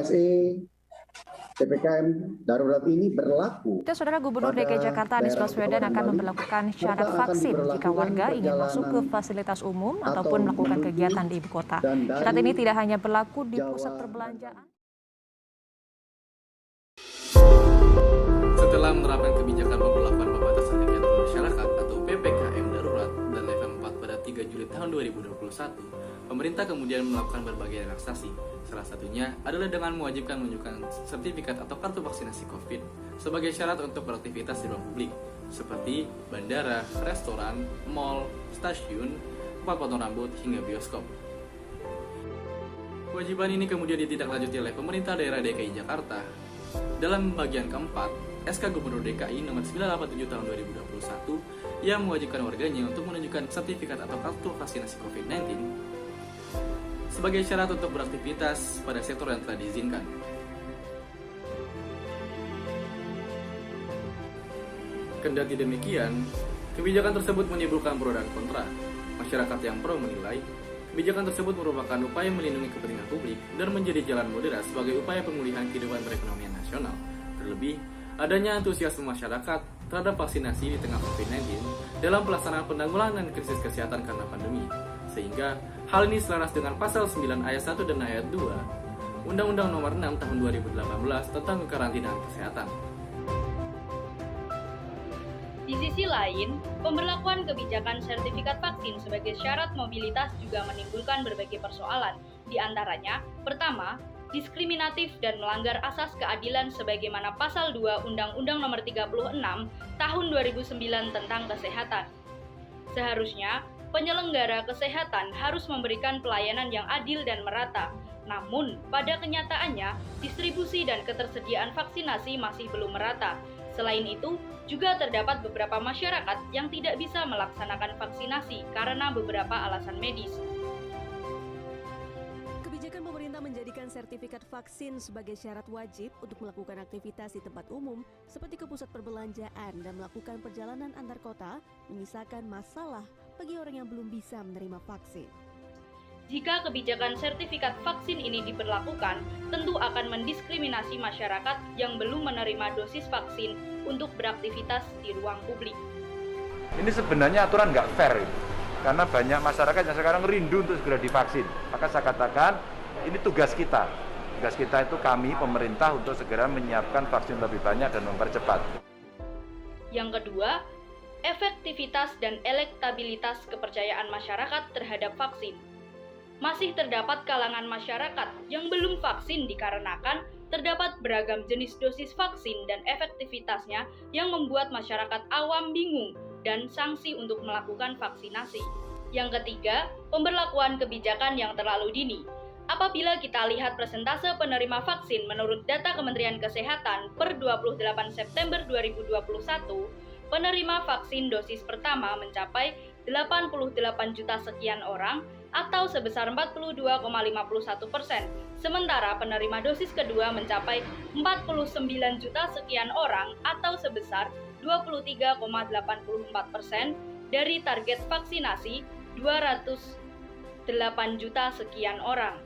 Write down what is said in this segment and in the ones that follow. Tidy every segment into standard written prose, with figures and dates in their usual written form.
SE PPKM darurat ini berlaku. Saudara Gubernur DKI Jakarta Anies Baswedan akan memberlakukan syarat vaksin jika warga ingin masuk ke fasilitas umum ataupun melakukan kegiatan di ibu kota. Syarat ini tidak hanya berlaku di pusat perbelanjaan. Setelah menerapkan kebijakan pemberlakuan pembatasan kegiatan masyarakat atau PPKM darurat dan level 4 pada 3 Juli tahun 2021, pemerintah kemudian melakukan berbagai relaksasi. Salah satunya adalah dengan mewajibkan menunjukkan sertifikat atau kartu vaksinasi COVID sebagai syarat untuk beraktivitas di ruang publik, seperti bandara, restoran, mal, stasiun, tempat potong rambut, hingga bioskop. Kewajiban ini kemudian ditindaklanjuti oleh pemerintah daerah DKI Jakarta dalam bagian keempat SK Gubernur DKI nomor 987 tahun 2021 yang mewajibkan warganya untuk menunjukkan sertifikat atau kartu vaksinasi COVID-19 sebagai syarat untuk beraktivitas pada sektor yang telah diizinkan. Kendati demikian, kebijakan tersebut menimbulkan pro dan kontra. Masyarakat yang pro menilai kebijakan tersebut merupakan upaya melindungi kepentingan publik dan menjadi jalan moderat sebagai upaya pemulihan kehidupan perekonomian nasional. Terlebih, adanya antusiasme masyarakat terhadap vaksinasi di tengah COVID-19 dalam pelaksanaan penanggulangan krisis kesehatan karena pandemi, sehingga hal ini selaras dengan pasal 9 ayat 1 dan ayat 2 Undang-Undang Nomor 6 Tahun 2018 tentang kekarantinaan kesehatan. Di sisi lain, pemberlakuan kebijakan sertifikat vaksin sebagai syarat mobilitas juga menimbulkan berbagai persoalan. Di antaranya, pertama, diskriminatif dan melanggar asas keadilan sebagaimana pasal 2 Undang-Undang Nomor 36 Tahun 2009 tentang kesehatan. Seharusnya, penyelenggara kesehatan harus memberikan pelayanan yang adil dan merata. Namun, pada kenyataannya, distribusi dan ketersediaan vaksinasi masih belum merata. Selain itu, juga terdapat beberapa masyarakat yang tidak bisa melaksanakan vaksinasi karena beberapa alasan medis. Kebijakan pemerintah menjadikan sertifikat vaksin sebagai syarat wajib untuk melakukan aktivitas di tempat umum seperti ke pusat perbelanjaan dan melakukan perjalanan antar kota menyisakan masalah bagi orang yang belum bisa menerima vaksin. Jika kebijakan sertifikat vaksin ini diberlakukan, tentu akan mendiskriminasi masyarakat yang belum menerima dosis vaksin untuk beraktivitas di ruang publik. Ini sebenarnya aturan nggak fair, karena banyak masyarakat yang sekarang rindu untuk segera divaksin. Maka saya katakan, ini tugas kita. Tugas kita itu kami, pemerintah, untuk segera menyiapkan vaksin lebih banyak dan mempercepat. Yang kedua, efektivitas dan elektabilitas kepercayaan masyarakat terhadap vaksin. Masih terdapat kalangan masyarakat yang belum vaksin dikarenakan terdapat beragam jenis dosis vaksin dan efektivitasnya yang membuat masyarakat awam bingung dan sanksi untuk melakukan vaksinasi. Yang ketiga, pemberlakuan kebijakan yang terlalu dini. Apabila kita lihat persentase penerima vaksin menurut data Kementerian Kesehatan per 28 September 2021, penerima vaksin dosis pertama mencapai 88 juta sekian orang atau sebesar 42,51%, sementara penerima dosis kedua mencapai 49 juta sekian orang atau sebesar 23,84% dari target vaksinasi 208 juta sekian orang.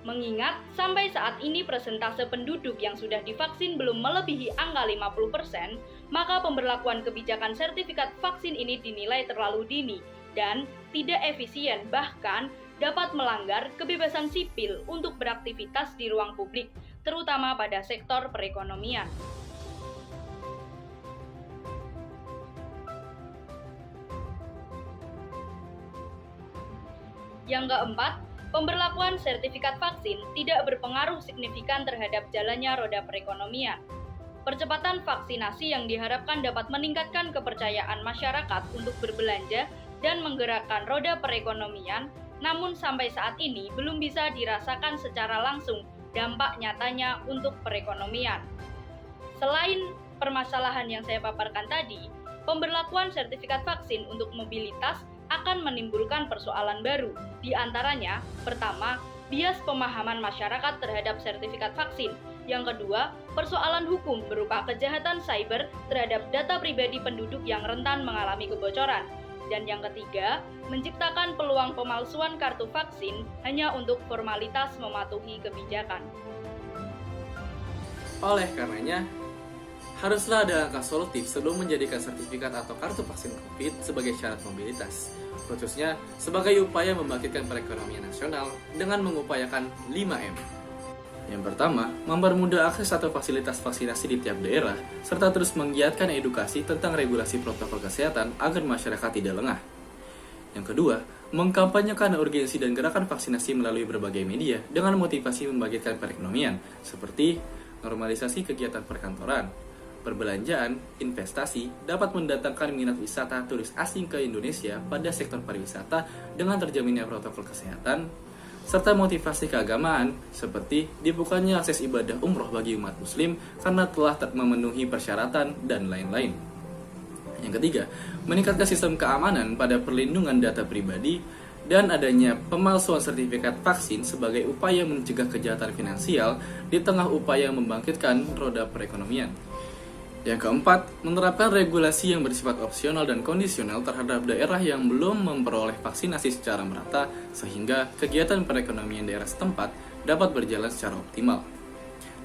Mengingat sampai saat ini persentase penduduk yang sudah divaksin belum melebihi angka 50%, maka pemberlakuan kebijakan sertifikat vaksin ini dinilai terlalu dini dan tidak efisien, bahkan dapat melanggar kebebasan sipil untuk beraktivitas di ruang publik, terutama pada sektor perekonomian. Yang keempat, pemberlakuan sertifikat vaksin tidak berpengaruh signifikan terhadap jalannya roda perekonomian. Percepatan vaksinasi yang diharapkan dapat meningkatkan kepercayaan masyarakat untuk berbelanja dan menggerakkan roda perekonomian, namun sampai saat ini belum bisa dirasakan secara langsung dampak nyatanya untuk perekonomian. Selain permasalahan yang saya paparkan tadi, pemberlakuan sertifikat vaksin untuk mobilitas akan menimbulkan persoalan baru. Di antaranya, pertama, bias pemahaman masyarakat terhadap sertifikat vaksin. Yang kedua, persoalan hukum berupa kejahatan cyber terhadap data pribadi penduduk yang rentan mengalami kebocoran. Dan yang ketiga, menciptakan peluang pemalsuan kartu vaksin hanya untuk formalitas mematuhi kebijakan. Oleh karenanya, haruslah ada langkah solutif sebelum menjadikan sertifikat atau kartu vaksin COVID sebagai syarat mobilitas, khususnya sebagai upaya membangkitkan perekonomian nasional dengan mengupayakan 5M. Yang pertama, mempermudah akses atau fasilitas vaksinasi di tiap daerah, serta terus menggiatkan edukasi tentang regulasi protokol kesehatan agar masyarakat tidak lengah. Yang kedua, mengkampanyekan urgensi dan gerakan vaksinasi melalui berbagai media dengan motivasi membangkitkan perekonomian, seperti normalisasi kegiatan perkantoran, perbelanjaan, investasi dapat mendatangkan minat wisata turis asing ke Indonesia pada sektor pariwisata dengan terjaminnya protokol kesehatan, serta motivasi keagamaan seperti dibukanya akses ibadah umroh bagi umat muslim karena telah memenuhi persyaratan dan lain-lain. Yang ketiga, meningkatkan sistem keamanan pada perlindungan data pribadi dan adanya pemalsuan sertifikat vaksin sebagai upaya mencegah kejahatan finansial di tengah upaya membangkitkan roda perekonomian. Yang keempat, menerapkan regulasi yang bersifat opsional dan kondisional terhadap daerah yang belum memperoleh vaksinasi secara merata sehingga kegiatan perekonomian daerah setempat dapat berjalan secara optimal.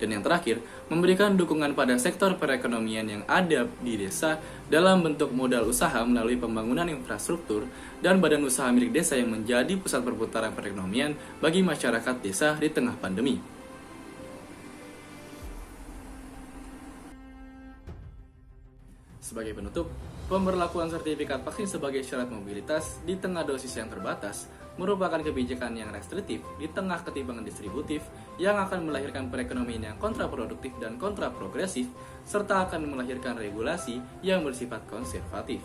Dan yang terakhir, memberikan dukungan pada sektor perekonomian yang ada di desa dalam bentuk modal usaha melalui pembangunan infrastruktur dan badan usaha milik desa yang menjadi pusat perputaran perekonomian bagi masyarakat desa di tengah pandemi. Sebagai penutup, pemberlakuan sertifikat vaksin sebagai syarat mobilitas di tengah dosis yang terbatas merupakan kebijakan yang restriktif di tengah ketimpangan distributif yang akan melahirkan perekonomian yang kontraproduktif dan kontraprogresif, serta akan melahirkan regulasi yang bersifat konservatif.